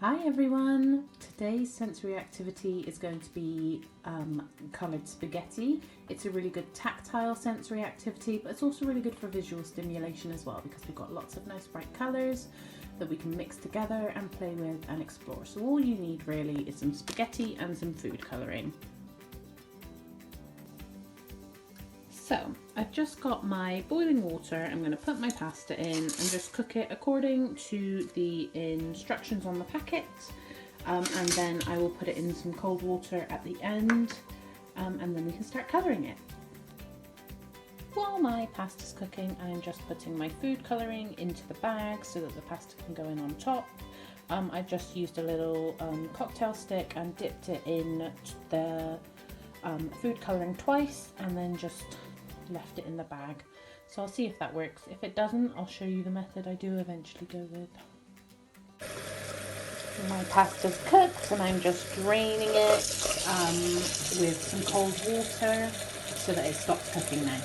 Hi everyone! Today's sensory activity is going to be coloured spaghetti. It's a really good tactile sensory activity, but it's also really good for visual stimulation as well because we've got lots of nice bright colours that we can mix together and play with and explore. So all you need really is some spaghetti and some food colouring. So I've just got my boiling water. I'm going to put my pasta in and just cook it according to the instructions on the packet, and then I will put it in some cold water at the end, and then we can start colouring it. While my pasta's cooking, I'm just putting my food colouring into the bag so that the pasta can go in on top. I've just used a little cocktail stick and dipped it in the food colouring twice and then just left it in the bag. So I'll see if that works. If it doesn't, I'll show you the method I do eventually go with. My pasta's cooked and I'm just draining it with some cold water so that it stops cooking now.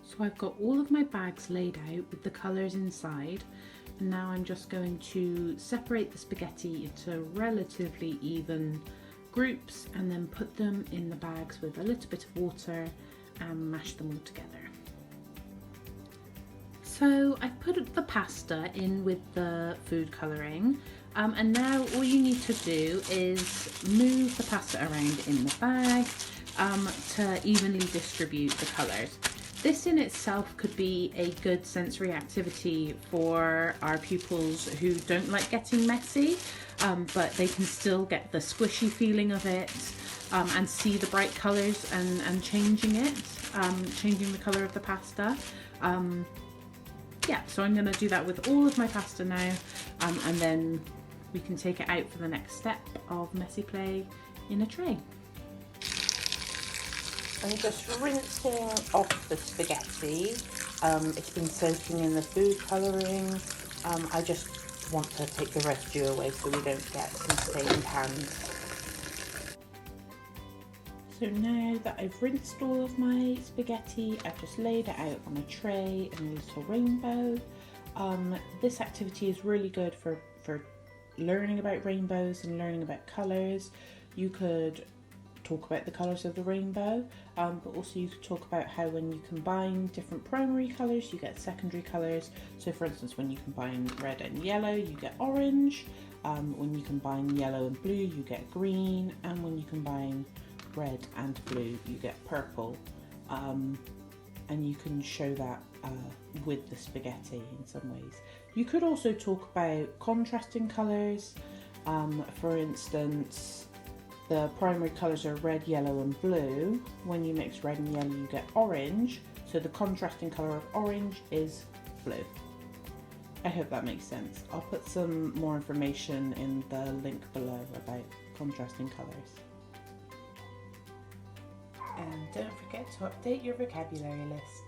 So I've got all of my bags laid out with the colours inside, and now I'm just going to separate the spaghetti into relatively even groups and then put them in the bags with a little bit of water and mash them all together. So I put the pasta in with the food colouring, and now all you need to do is move the pasta around in the bag to evenly distribute the colours. This in itself could be a good sensory activity for our pupils who don't like getting messy, but they can still get the squishy feeling of it and see the bright colours and changing the colour of the pasta. Yeah, so I'm going to do that with all of my pasta now, and then we can take it out for the next step of messy play in a tray. I'm just rinsing off the spaghetti. It's been soaking in the food colouring. I just want to take the residue away so we don't get some stained hands. So now that I've rinsed all of my spaghetti, I've just laid it out on a tray in a little rainbow. This activity is really good for learning about rainbows and learning about colours. You could talk about the colours of the rainbow, but also you could talk about how when you combine different primary colours you get secondary colours. So for instance, when you combine red and yellow you get orange, when you combine yellow and blue you get green, and when you combine red and blue you get purple, and you can show that with the spaghetti in some ways. You could also talk about contrasting colours. For instance, the primary colours are red, yellow and blue. When you mix red and yellow you get orange, so the contrasting colour of orange is blue. I hope that makes sense. I'll put some more information in the link below about contrasting colours. And don't forget to update your vocabulary list.